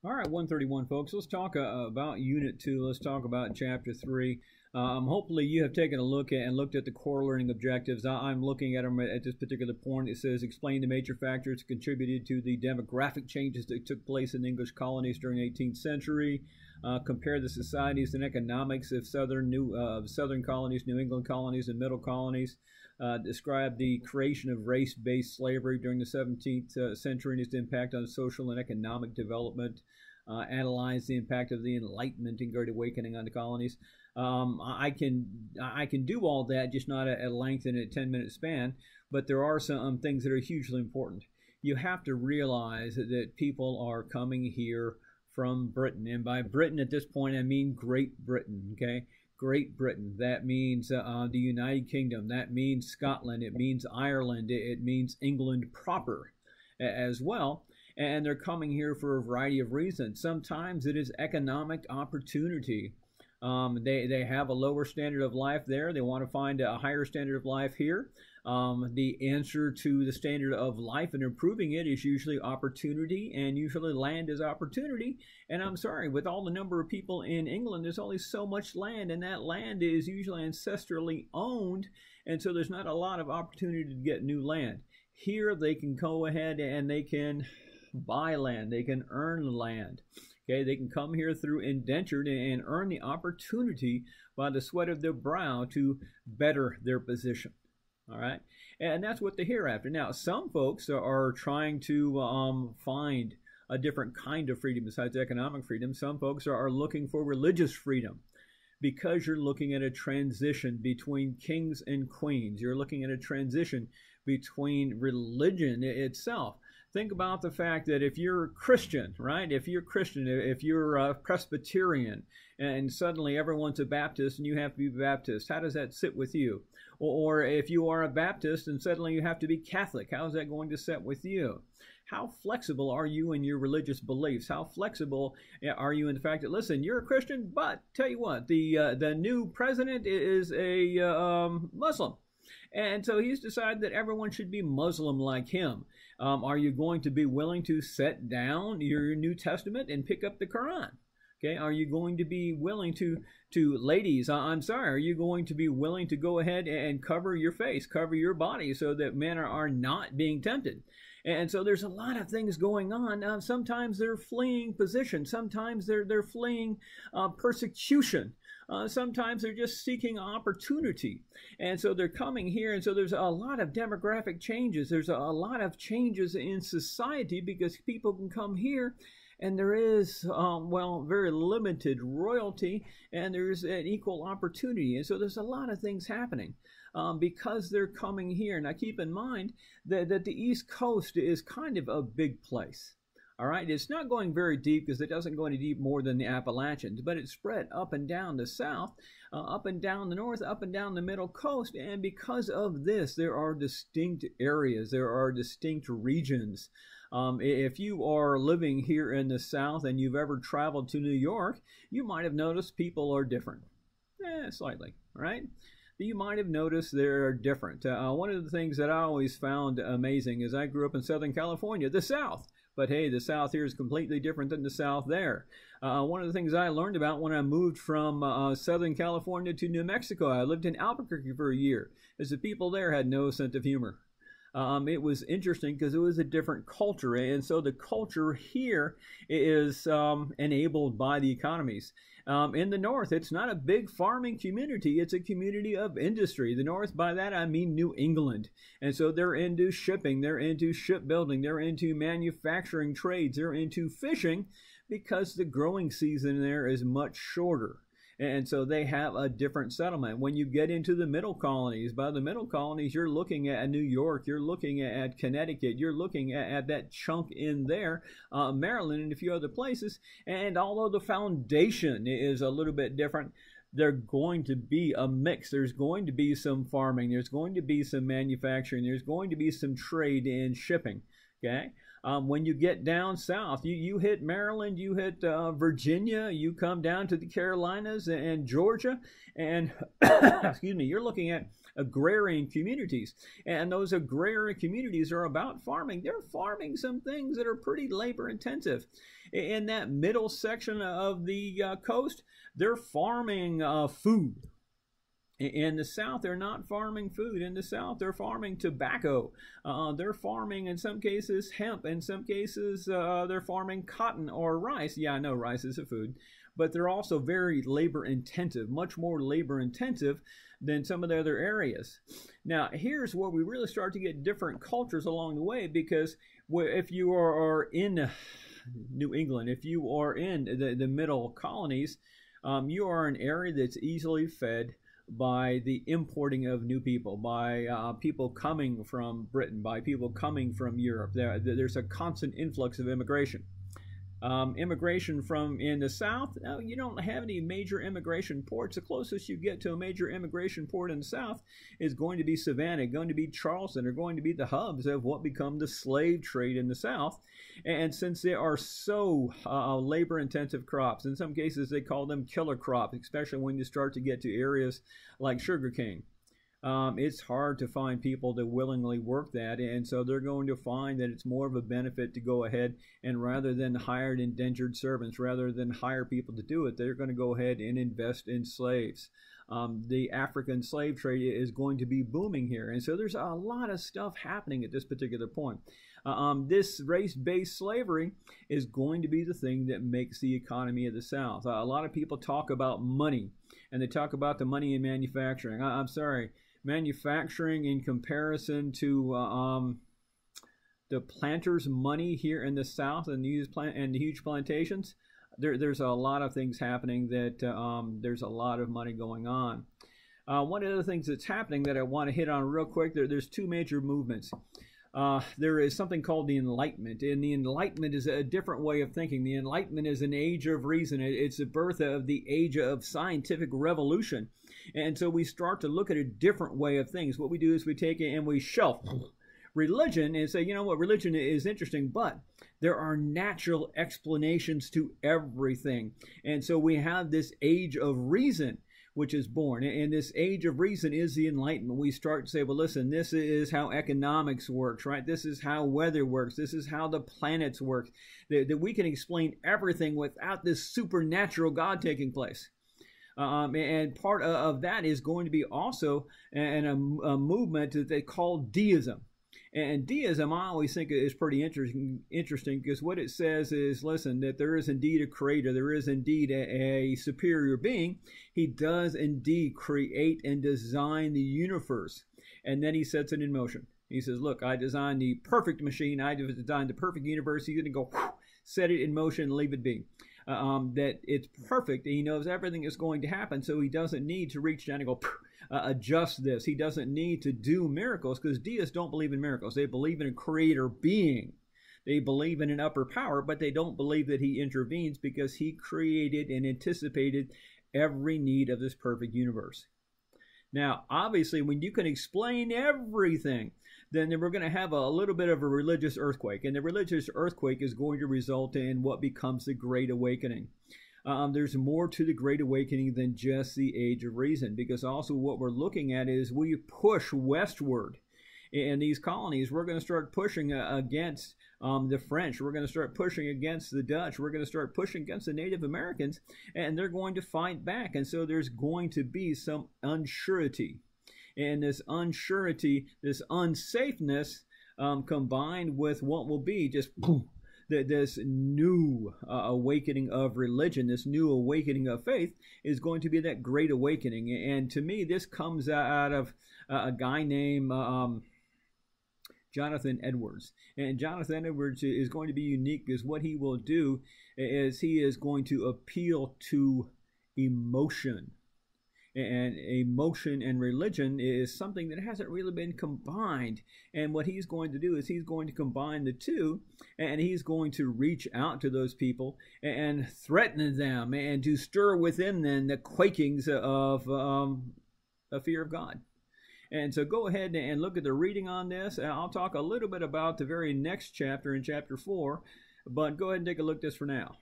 All right, 131, folks. Let's talk about Unit 2. Let's talk about Chapter 3. Hopefully, you have taken a look at and looked at the core learning objectives. I'm looking at them at this particular point. It says, explain the major factors contributed to the demographic changes that took place in English colonies during the 18th century. Compare the societies and economics of southern colonies, New England colonies, and middle colonies. Describe the creation of race-based slavery during the 17th century and its impact on social and economic development. Analyze the impact of the Enlightenment and Great Awakening on the colonies. I can do all that, just not at length in a 10-minute span, but there are some things that are hugely important. You have to realize that people are coming here from Britain, and by Britain at this point I mean Great Britain, okay? Great Britain. That means the United Kingdom. That means Scotland. It means Ireland. It means England proper as well. And they're coming here for a variety of reasons. Sometimes it is economic opportunity. They have a lower standard of life there. They want to find a higher standard of life here. The answer to the standard of life and improving it is usually opportunity, and usually land is opportunity. And I'm sorry, with all the number of people in England, there's only so much land, and that land is usually ancestrally owned, and so there's not a lot of opportunity to get new land. Here they can go ahead and they can buy land, they can earn land. Okay, they can come here through indentured and earn the opportunity by the sweat of their brow to better their position. All right, and that's what they're here after. Now, some folks are trying to find a different kind of freedom besides economic freedom. Some folks are looking for religious freedom, because you're looking at a transition between kings and queens. You're looking at a transition between religion itself. Think about the fact that if you're Christian, right? If you're Christian, if you're Presbyterian, and suddenly everyone's a Baptist and you have to be Baptist, how does that sit with you? Or if you are a Baptist and suddenly you have to be Catholic, how is that going to sit with you? How flexible are you in your religious beliefs? How flexible are you in the fact that, listen, you're a Christian, but tell you what, the new president is a Muslim. And so he's decided that everyone should be Muslim like him. Are you going to be willing to set down your New Testament and pick up the Quran? Okay, are you going to be willing to ladies, I'm sorry, are you going to be willing to go ahead and cover your face, cover your body so that men are not being tempted? And so there's a lot of things going on. Sometimes they're fleeing position. Sometimes they're fleeing persecution. Sometimes they're just seeking opportunity. And so they're coming here. And so there's a lot of demographic changes. There's a lot of changes in society because people can come here and there is, well, very limited royalty, and there's an equal opportunity. And so there's a lot of things happening because they're coming here. Now, keep in mind that the East Coast is kind of a big place. All right, it's not going very deep because it doesn't go any deep more than the Appalachians, but it's spread up and down the south, up and down the north, up and down the middle coast. And because of this, there are distinct areas, there are distinct regions. If you are living here in the South and you've ever traveled to New York, you might have noticed people are different. Slightly, right? But you might have noticed they're different. One of the things that I always found amazing is I grew up in Southern California, the South. But hey, the South here is completely different than the South there. One of the things I learned about when I moved from Southern California to New Mexico, I lived in Albuquerque for a year, is the people there had no sense of humor. It was interesting because it was a different culture, and so the culture here is enabled by the economies. In the North, it's not a big farming community, it's a community of industry. The North, by that I mean New England. And so they're into shipping, they're into shipbuilding, they're into manufacturing trades, they're into fishing because the growing season there is much shorter. And so they have a different settlement. When you get into the middle colonies, by the middle colonies, you're looking at New York, you're looking at Connecticut, you're looking at that chunk in there, Maryland and a few other places. And although the foundation is a little bit different, they're going to be a mix. There's going to be some farming, there's going to be some manufacturing, there's going to be some trade in shipping. Okay, When you get down south, you hit Maryland, you hit Virginia, you come down to the Carolinas and Georgia, and excuse me, you're looking at agrarian communities. And those agrarian communities are about farming. They're farming some things that are pretty labor intensive. In that middle section of the coast, they're farming food. In the South, they're not farming food. In the South, they're farming tobacco. They're farming, in some cases, hemp. In some cases, they're farming cotton or rice. Yeah, I know rice is a food. But they're also very labor intensive, much more labor intensive than some of the other areas. Now, here's where we really start to get different cultures along the way, because if you are in New England, if you are in the middle colonies, you are an area that's easily fed by the importing of new people, by people coming from Britain, by people coming from Europe. There's a constant influx of immigration. Immigration from in the South, you don't have any major immigration ports. The closest you get to a major immigration port in the South is going to be Savannah, going to be Charleston, are going to be the hubs of what become the slave trade in the South. And since they are so labor-intensive crops, in some cases they call them killer crops, especially when you start to get to areas like sugarcane. It's hard to find people that willingly work that, and so they're going to find that it's more of a benefit to go ahead and, rather than hire indentured servants, rather than hire people to do it, they're going to go ahead and invest in slaves. The African slave trade is going to be booming here, and so there's a lot of stuff happening at this particular point. This race-based slavery is going to be the thing that makes the economy of the South. A lot of people talk about money, and they talk about the money in manufacturing. I'm sorry. Manufacturing in comparison to the planters' money here in the South and the huge plantations, there's a lot of things happening that there's a lot of money going on. One of the things that's happening that I want to hit on real quick, there's two major movements. There is something called the Enlightenment, and the Enlightenment is a different way of thinking. The Enlightenment is an age of reason. It's the birth of the age of scientific revolution. And so we start to look at a different way of things. What we do is we take it and we shelf religion and say, you know what, religion is interesting, but there are natural explanations to everything. And so we have this age of reason which is born. And this age of reason is the Enlightenment. We start to say, well, listen, this is how economics works, right? This is how weather works. This is how the planets work. That we can explain everything without this supernatural God taking place. And part of that is going to be also a movement that they call deism. And deism, I always think, is pretty interesting because what it says is, listen, that there is indeed a creator, there is indeed a superior being. He does indeed create and design the universe, and then he sets it in motion. He says, look, I designed the perfect machine, I designed the perfect universe. He's going to go set it in motion and leave it be. That it's perfect. He knows everything is going to happen, so he doesn't need to reach down and go adjust this. He doesn't need to do miracles, because deists don't believe in miracles. They believe in a creator being. They believe in an upper power, but they don't believe that he intervenes because he created and anticipated every need of this perfect universe. Now, obviously, when you can explain everything, then we're going to have a little bit of a religious earthquake. And the religious earthquake is going to result in what becomes the Great Awakening. There's more to the Great Awakening than just the Age of Reason, because also what we're looking at is we push westward. In these colonies, we're going to start pushing against the French. We're going to start pushing against the Dutch. We're going to start pushing against the Native Americans, and they're going to fight back. And so there's going to be some unsurety. And this unsurety, this unsafeness, combined with what will be just this new awakening of religion, this new awakening of faith, is going to be that Great Awakening. And to me, this comes out of a guy named Jonathan Edwards. And Jonathan Edwards is going to be unique, because what he will do is he is going to appeal to emotion. And emotion and religion is something that hasn't really been combined. And what he's going to do is he's going to combine the two, and he's going to reach out to those people and threaten them and to stir within them the quakings of a fear of God. And so go ahead and look at the reading on this. And I'll talk a little bit about the very next chapter in chapter 4, but go ahead and take a look at this for now.